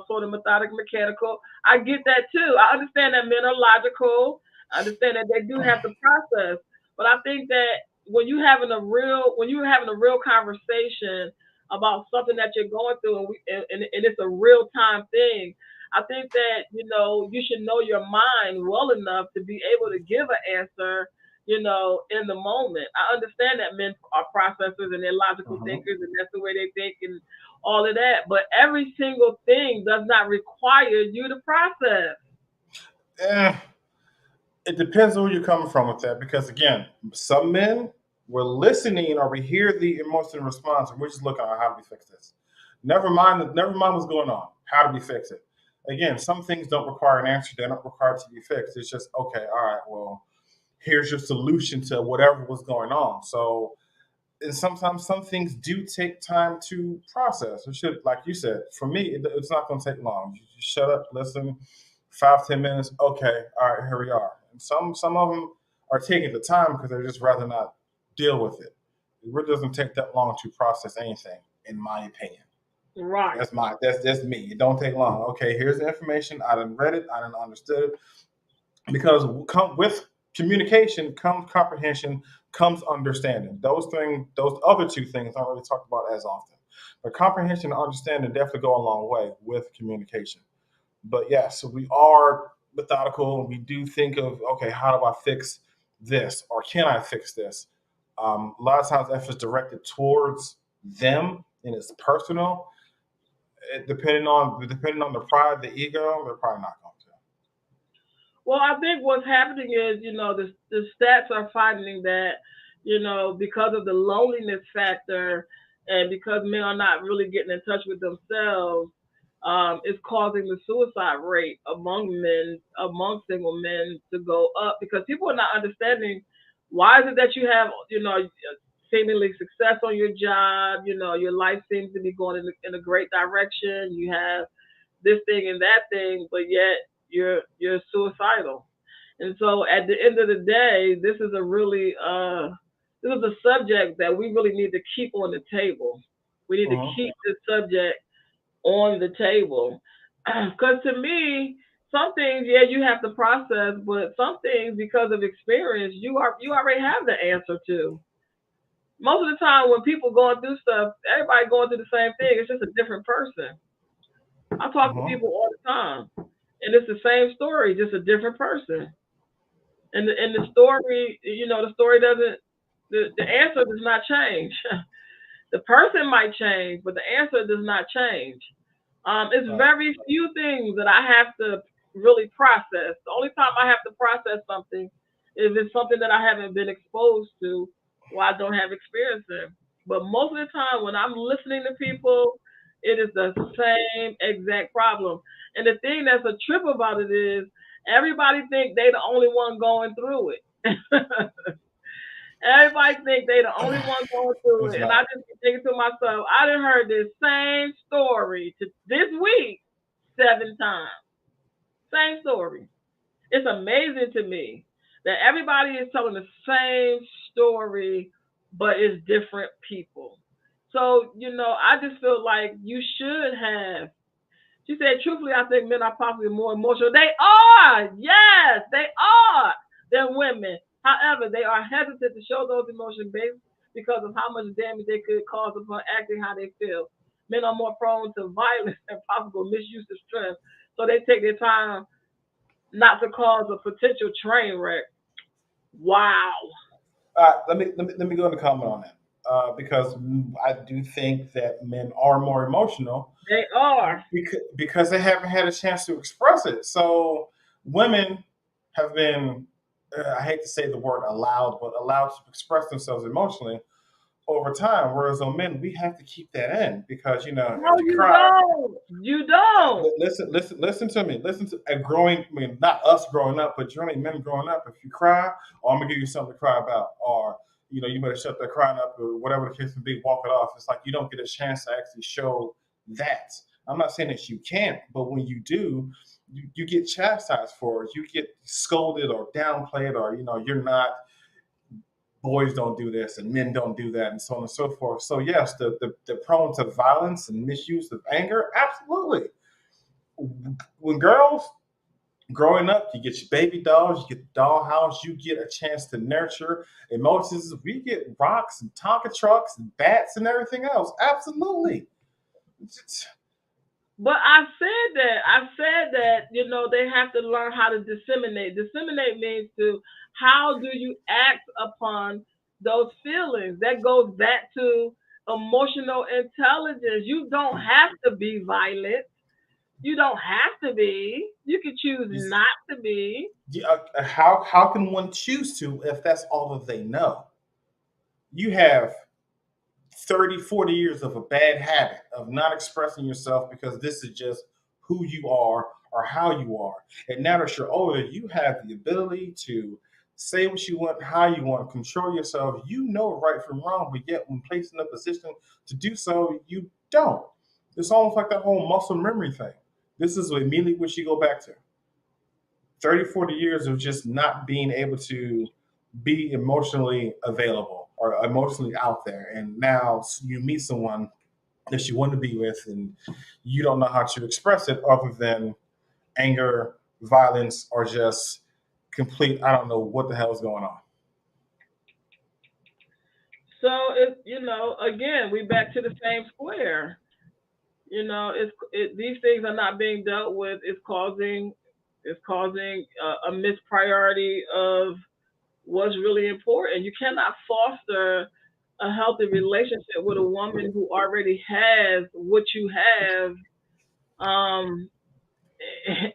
sort of methodic, mechanical. I get that too. I understand that men are logical. I understand that they do have to process. But I think that when you're having a real conversation about something that you're going through and it's a real time thing, I think that you should know your mind well enough to be able to give an answer, in the moment. I understand that men are processors and they're logical thinkers, and that's the way they think and all of that. But every single thing does not require you to process. It depends on where you're coming from with that, because again, some men we're listening or we hear the emotional response and we're just looking at how do we fix this. Never mind what's going on. How do we fix it? Again, some things don't require an answer. They don't require to be fixed. It's just okay. All right. Well, here's your solution to whatever was going on. So, and sometimes some things do take time to process. It should, like you said, for me, it's not going to take long. You just shut up, listen, 5, 10 minutes. Okay, all right, here we are. And some of them are taking the time because they're just rather not deal with it. It really doesn't take that long to process anything, in my opinion. Right. That's me. It don't take long. Okay, here's the information. I done read it. I done understood it. Because with communication comes comprehension, comes understanding. Those other two things aren't really talked about as often. But comprehension and understanding definitely go a long way with communication. But yes, we are methodical and we do think of, okay, how do I fix this, or can I fix this? A lot of times efforts directed towards them and it's personal. Depending on the pride, the ego, they're probably not going to. Well, I think what's happening is, the stats are finding that, because of the loneliness factor and because men are not really getting in touch with themselves, it's causing the suicide rate among single men to go up because people are not understanding why is it that you have, seemingly success on your job, your life seems to be going in a great direction. You have this thing and that thing, but yet you're suicidal. And so at the end of the day, this is a subject that we really need to keep on the table. We need to Mm-hmm. keep this subject on the table. Because to me, some things, yeah, you have to process, but some things, because of experience, you already have the answer to. Most of the time, when people going through stuff, everybody going through the same thing. It's just a different person. I talk to Mm-hmm. people all the time, and it's the same story, just a different person. And the story, the story doesn't, the answer does not change. The person might change, but the answer does not change. It's Right. very few things that I have to really process. The only time I have to process something is if it's something that I haven't been exposed to or I don't have experience in. But most of the time, when I'm listening to people, it is the same exact problem. And the thing that's a trip about it is everybody think they the only one going through it. Everybody think they the only one going through It's it, and I not. just be thinking to myself, I done heard this same story this week 7 times. Same story. It's amazing to me that everybody is telling the same story, but it's different people. So I just feel like you should have. She said, truthfully, I think men are possibly more emotional. They are, yes, they are than women. However, they are hesitant to show those emotions based because of how much damage they could cause upon acting how they feel. Men are more prone to violence and possible misuse of strength, so they take their time not to cause a potential train wreck. Wow, Let me go into comment on that because I do think that men are more emotional they are. because they haven't had a chance to express it. So women have been, I hate to say the word allowed, but allowed to express themselves emotionally over time. Whereas on men, we have to keep that in because No, if you you cry, don't. You don't. listen to me. Listen to a growing. I mean, not us growing up, but generally men growing up. If you cry, oh, I'm gonna give you something to cry about, or you better shut that crying up, or whatever the case may be. Walk it off. It's like you don't get a chance to actually show that. I'm not saying that you can't, but when you do, you get chastised for it. You get scolded or downplayed, or you're not. Boys don't do this and men don't do that and so on and so forth. So yes, the prone to violence and misuse of anger, absolutely. When girls growing up, you get your baby dolls, you get the dollhouse, you get a chance to nurture emotions. We get rocks and Tonka trucks and bats and everything else. Absolutely. But I've said that, they have to learn how to disseminate. Disseminate means to how do you act upon those feelings? That goes back to emotional intelligence. You don't have to be violent. You don't have to be. You can choose not to be. How can one choose to if that's all that they know? You have 30, 40 years of a bad habit of not expressing yourself because this is just who you are or how you are. And now that you're older, you have the ability to say what you want, how you want, control yourself. You know right from wrong, but yet when placed in a position to do so, you don't. It's almost like that whole muscle memory thing. This is immediately what you go back to. 30, 40 years of just not being able to be emotionally available or emotionally out there. And now you meet someone that you want to be with and you don't know how to express it other than anger, violence, or just complete, I don't know what the hell is going on. So again, we back to the same square. These things are not being dealt with. It's causing a mispriority of what's really important. You cannot foster a healthy relationship with a woman who already has what you have, um,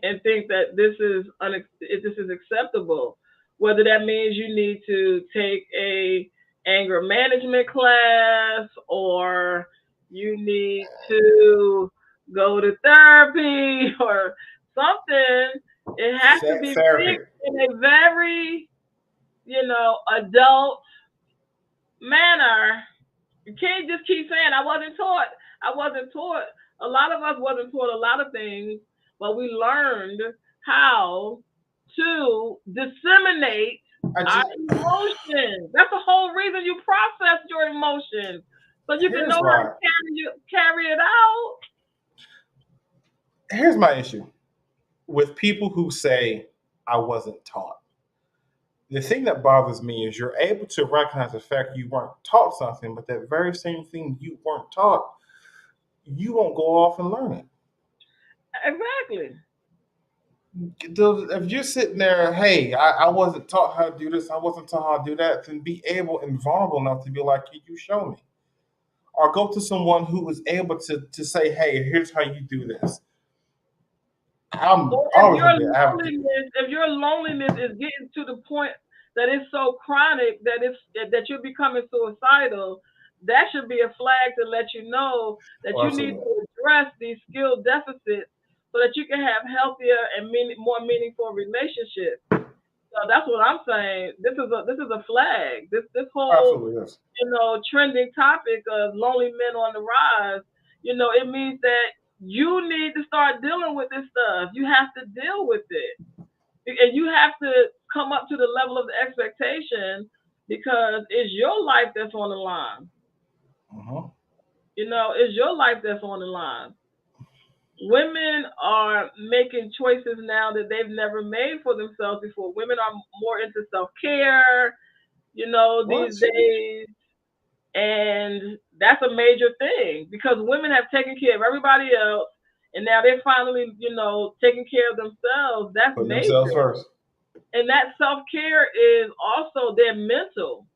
and think that this is acceptable. Whether that means you need to take a anger management class, or you need to go to therapy or something, it has to be Therapy. fixed in a very, adult manner. You can't just keep saying I wasn't taught. I wasn't taught. A lot of us wasn't taught a lot of things, but we learned how to disseminate I our just emotions. That's the whole reason you process your emotions, so you can here's know how to why. carry it out. Here's my issue with people who say I wasn't taught. The thing that bothers me is you're able to recognize the fact you weren't taught something, but that very same thing you weren't taught, you won't go off and learn it. Exactly. If you're sitting there, hey, I wasn't taught how to do this, I wasn't taught how to do that, then be able and vulnerable enough to be like, "Can you show me?" Or go to someone who is able to say, hey, here's how you do this. I'm Or always going to be an advocate. if your loneliness is getting to the point that it's so chronic that you're becoming suicidal, that should be a flag to let you know that Oh, you need absolutely. to address these skill deficits so that you can have healthier and more meaningful relationships. So that's what I'm saying. This is a flag. This whole Absolutely, yes. trending topic of lonely men on the rise, it means that you need to start dealing with this stuff. You have to deal with it. And you have to come up to the level of the expectation, because it's your life that's on the line. Uh-huh. It's your life that's on the line. Women are making choices now that they've never made for themselves before. Women are more into self care, these What? days. And that's a major thing, because women have taken care of everybody else, and now they're finally, taking care of themselves. That's Putting themselves major. first. And that self care is also their mental.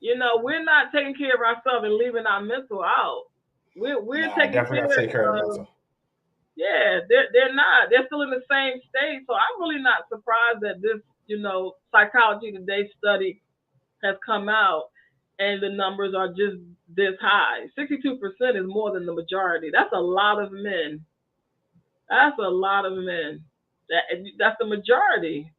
We're not taking care of ourselves and leaving our mental out. We're Nah, I taking definitely got to care take care of the of, mental. yeah, they're not. They're still in the same state. So I'm really not surprised that this, Psychology Today study has come out and the numbers are just this high. 62% is more than the majority. That's a lot of men. That's a lot of men. That's the majority.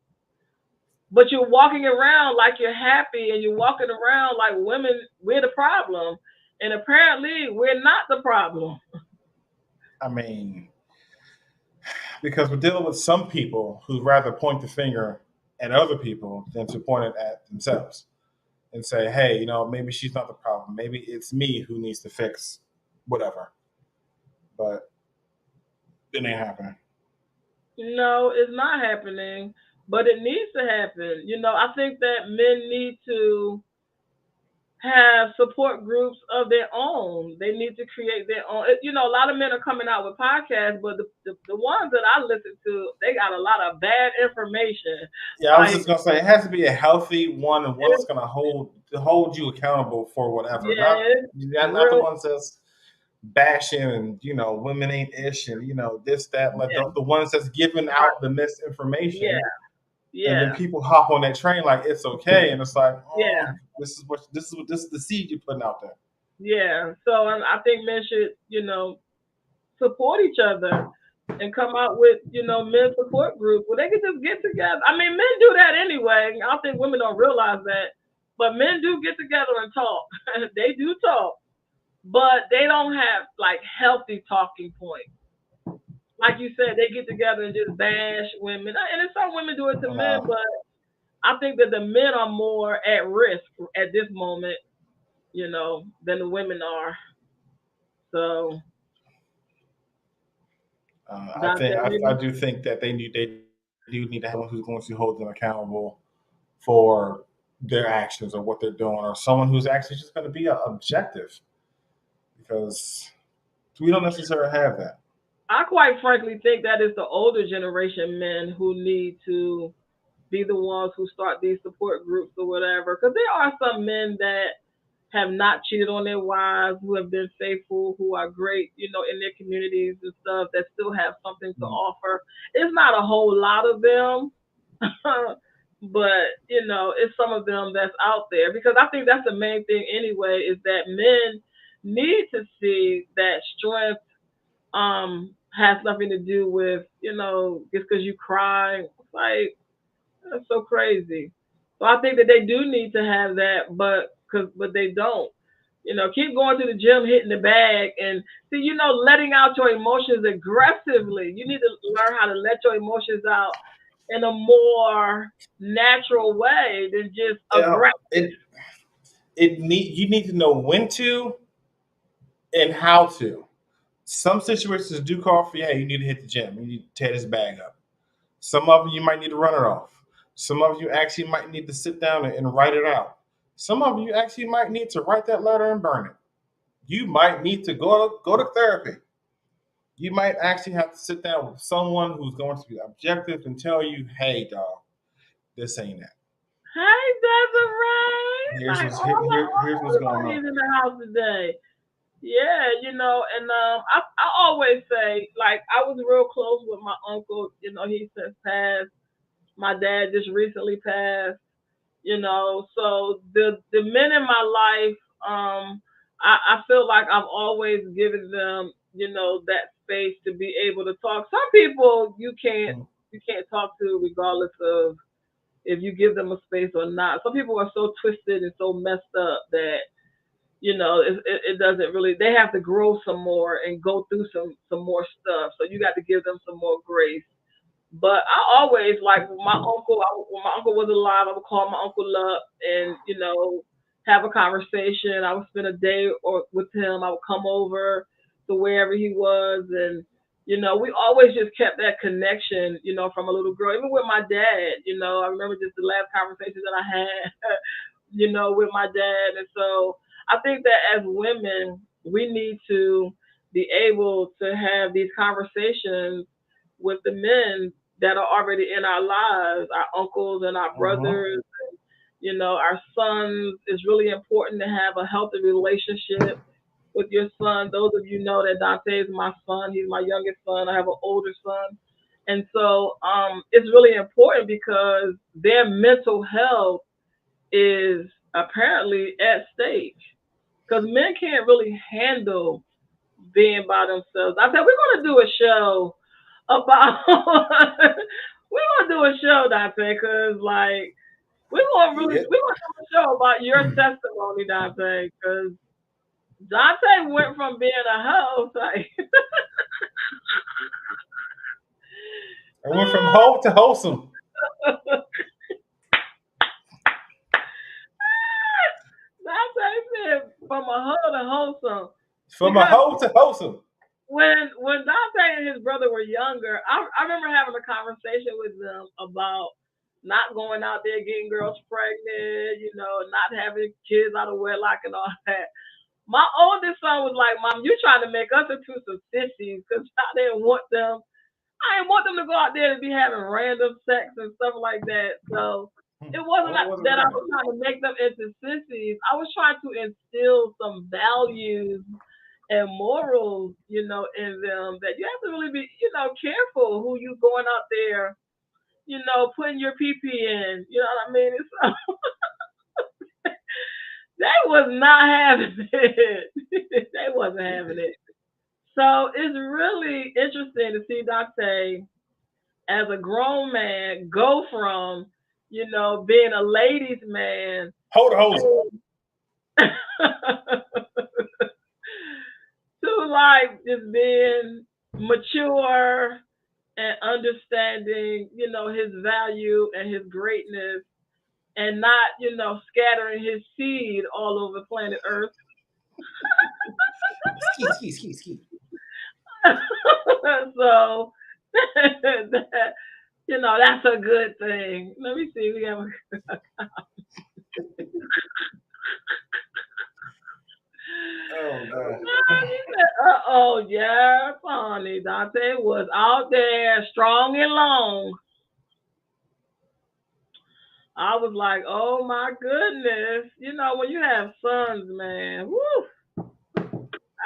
But you're walking around like you're happy, and you're walking around like women, we're the problem. And apparently we're not the problem. I mean, because we're dealing with some people who rather point the finger at other people than to point it at themselves and say, hey, maybe she's not the problem. Maybe it's me who needs to fix whatever. But it ain't happening. No, it's not happening, but it needs to happen. I think that men need to have support groups of their own. They need to create their own. A lot of men are coming out with podcasts, but the ones that I listen to, they got a lot of bad information. Yeah, I was Like, just gonna say it has to be a healthy one and one that's gonna hold you accountable for whatever. Not yeah, not the real, ones that's bashing and women ain't ish and this that, like yeah, the ones that's giving right, out the yeah, misinformation, and then yeah, people hop on that train like it's okay, and it's like, yeah, this is the seed you're putting out there. yeah. So I think men should, support each other. and come out with, men's support groups where they can just get together. I mean, men do that anyway. I don't think women don't realize that, but men do get together and talk. They do talk, but they don't have like healthy talking points. Like you said, they get together and just bash women, and then some women do it to men, No, but I think that the men are more at risk at this moment, than the women are. So I do think that they do need to have someone who's going to hold them accountable for their actions or what they're doing, or someone who's actually just going to be objective, because we don't necessarily have that. I quite frankly think that is the older generation men who need to be the ones who start these support groups or whatever. Because there are some men that have not cheated on their wives, who have been faithful, who are great, in their communities and stuff, that still have something to Mm. offer. It's not a whole lot of them, but it's some of them that's out there, because I think that's the main thing anyway, is that men need to see that strength has nothing to do with, just because you cry. It's like, that's so crazy. So I think that they do need to have that, but they don't. Keep going to the gym, hitting the bag, and see, letting out your emotions aggressively. You need to learn how to let your emotions out in a more natural way than just Yeah, aggressive. it need you need to know when to and how to. Some situations do call for, yeah, you need to hit the gym. You need to tear this bag up. Some of you might need to run it off. Some of you actually might need to sit down and write it out. Some of you actually might need to write that letter and burn it. You might need to go to therapy. You might actually have to sit down with someone who's going to be objective and tell you, hey, dog, this ain't it. Hey, Desiree! Here's Like, what's here, here, here's what's going on. everybody's in the house today. Yeah, and I always say, like, I was real close with my uncle. He since passed. My dad just recently passed. So the men in my life, I feel like I've always given them, that space to be able to talk. Some people Mm. you can't talk to regardless of if you give them a space or not. Some people are so twisted and so messed up that it doesn't really. They have to grow some more and go through some more stuff. So you got to give them some more grace. But I always like my uncle. When my uncle was alive, I would call my uncle up and have a conversation. I would spend a day or with him. I would come over to wherever he was, and we always just kept that connection. From a little girl. Even with my dad, I remember just the last conversation that I had, with my dad. And so I think that as women, we need to be able to have these conversations with the men that are already in our lives, our uncles and our Uh-huh. brothers, our sons. It's really important to have a healthy relationship with your son. Those of you know that Dante is my son. He's my youngest son. I have an older son. And so it's really important because their mental health is apparently at stake. Because men can't really handle being by themselves. I said, we're going to do a show about, we're going to do a show, Dante, because, like, Yeah. we're going to do a show about your testimony, Dante, because Dante went from being a host, like, I went from whole to wholesome. Dante said from a hoe to wholesome. From a Because whole to wholesome. when Dante and his brother were younger, I remember having a conversation with them about not going out there getting girls pregnant, not having kids out of wedlock and all that. My oldest son was like, "Mom, you trying to make us into some sissies because I didn't want them. I didn't want them to go out there and be having random sex and stuff like that." So it wasn't Well, it wasn't that I random. was trying to make them into sissies. I was trying to instill some values and morals, in them, that you have to really be, careful who you going out there, putting your pee pee in. You know what I mean? It's, they was not having it. They wasn't having it. So it's really interesting to see Dante as a grown man go from, being a ladies' man Hold it. to to like just being mature and understanding, his value and his greatness and not, scattering his seed all over planet Earth. Ski, ski, ski, ski. So that, that's a good thing. Let me see. We have Oh god. oh yeah, funny. Dante was out there strong and long. I was like, oh my goodness. When you have sons, man, whoo,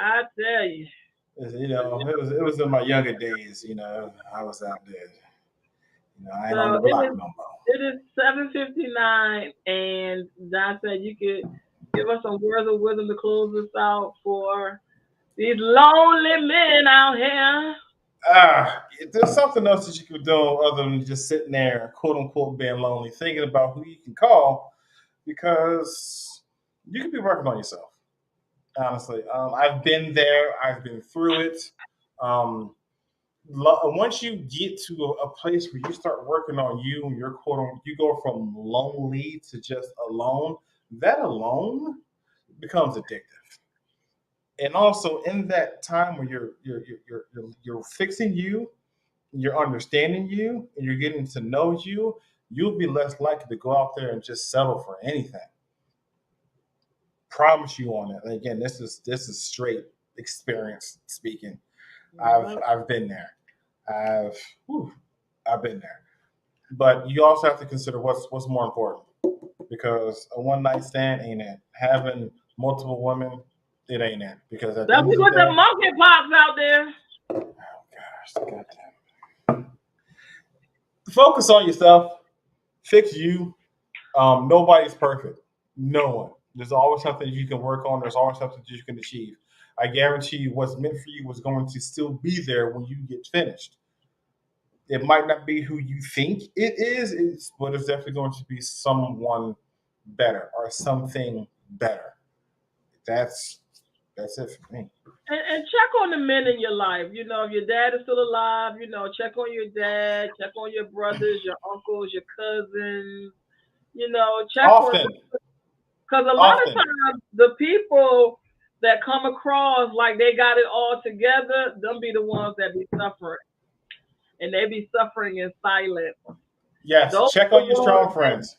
I tell you. It was in my younger days. I was out there. I ain't on So the block no more. it is 7:59, and Dante, you could give us some words of wisdom to close us out for these lonely men out here. There's something else that you could do other than just sitting there, quote unquote, being lonely, thinking about who you can call because you could be working on yourself. Honestly, I've been there. I've been through it. Um, Once you get to a place where you start working on you and you're you go from lonely to just alone. That alone becomes addictive. And also in that time where you're fixing you, you're understanding you, and you're getting to know you, you'll be less likely to go out there and just settle for anything. Promise you on it. And again, this is straight experience speaking. I've Yep. I've been there. I've whew, I've been there. But you also have to consider what's more important because a one night stand ain't it. Having multiple women, it ain't it. Because at the Don't end be of the with the day, monkeypox out there. oh gosh, goddamn. Focus on yourself. Fix you. Nobody's perfect. No one. There's always something you can work on. There's always something you can achieve. I guarantee you, what's meant for you was going to still be there when you get finished. It might not be who you think but it's definitely going to be someone better or something better. That's that's it for me. And check on the men in your life. If your dad is still alive, check on your dad, check on your brothers, your uncles, your cousins. Check on Often, because a lot of often, times the people that come across like they got it all together, them be the ones that be suffering, and they be suffering in silence. yes. Those Check are the on your ones strong friends.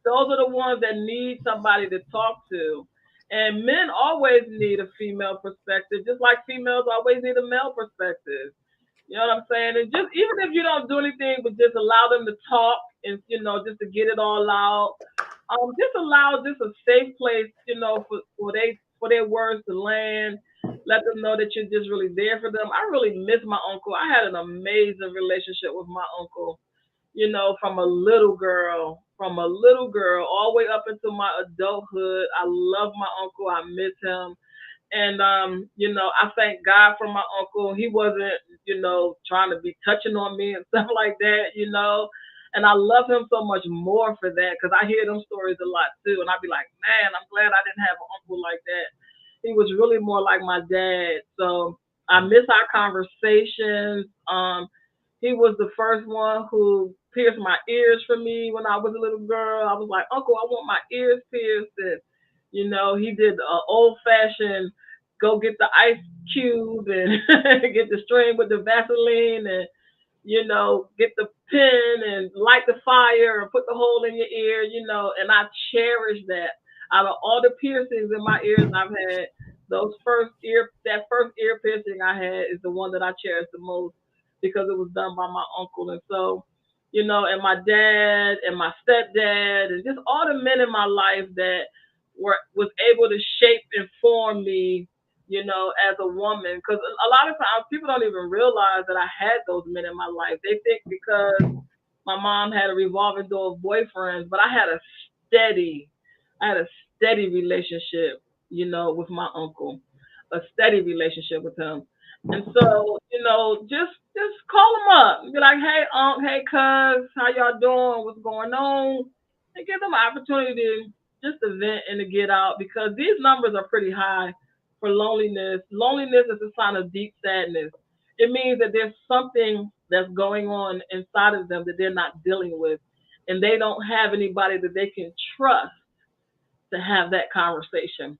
those are the ones that need somebody to talk to. And men always need a female perspective, just like females always need a male perspective. You know what I'm saying? And just even if you don't do anything, but just allow them to talk and just to get it all out. Just allow just a safe place, for their words to land. Let them know that you're just really there for them. I really miss my uncle. I had an amazing relationship with my uncle, from a little girl all the way up into my adulthood. I love my uncle. I miss him. And I thank God for my uncle. He wasn't, trying to be touching on me and stuff like that. And I love him so much more for that because I hear them stories a lot too. And I'd be like, man, I'm glad I didn't have an uncle like that. He was really more like my dad. So I miss our conversations. He was the first one who pierced my ears for me when I was a little girl. I was like, Uncle, I want my ears pierced. And, he did old fashioned go get the ice cube and get the string with the Vaseline and get the pin and light the fire and put the hole in your ear. And I cherish that. Out of all the piercings in my ears I've had, that first ear piercing I had is the one that I cherish the most because it was done by my uncle. And so, and my dad and my stepdad and just all the men in my life that was able to shape and form me, as a woman. Because a lot of times people don't even realize that I had those men in my life. They think because my mom had a revolving door of boyfriends, but steady, I had a steady relationship, with my uncle, a steady relationship with him. And so, just call them up. Be like, hey, hey, cuz, how y'all doing? What's going on? And give them an opportunity to just to vent and to get out because these numbers are pretty high for loneliness. Loneliness is a sign of deep sadness. It means that there's something that's going on inside of them that they're not dealing with, and they don't have anybody that they can trust to have that conversation.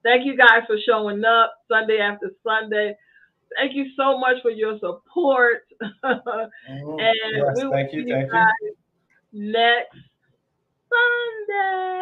Thank you guys for showing up Sunday after Sunday. Thank you so much for your support. And Yes, we will thank see you, you thank you. guys next Sunday.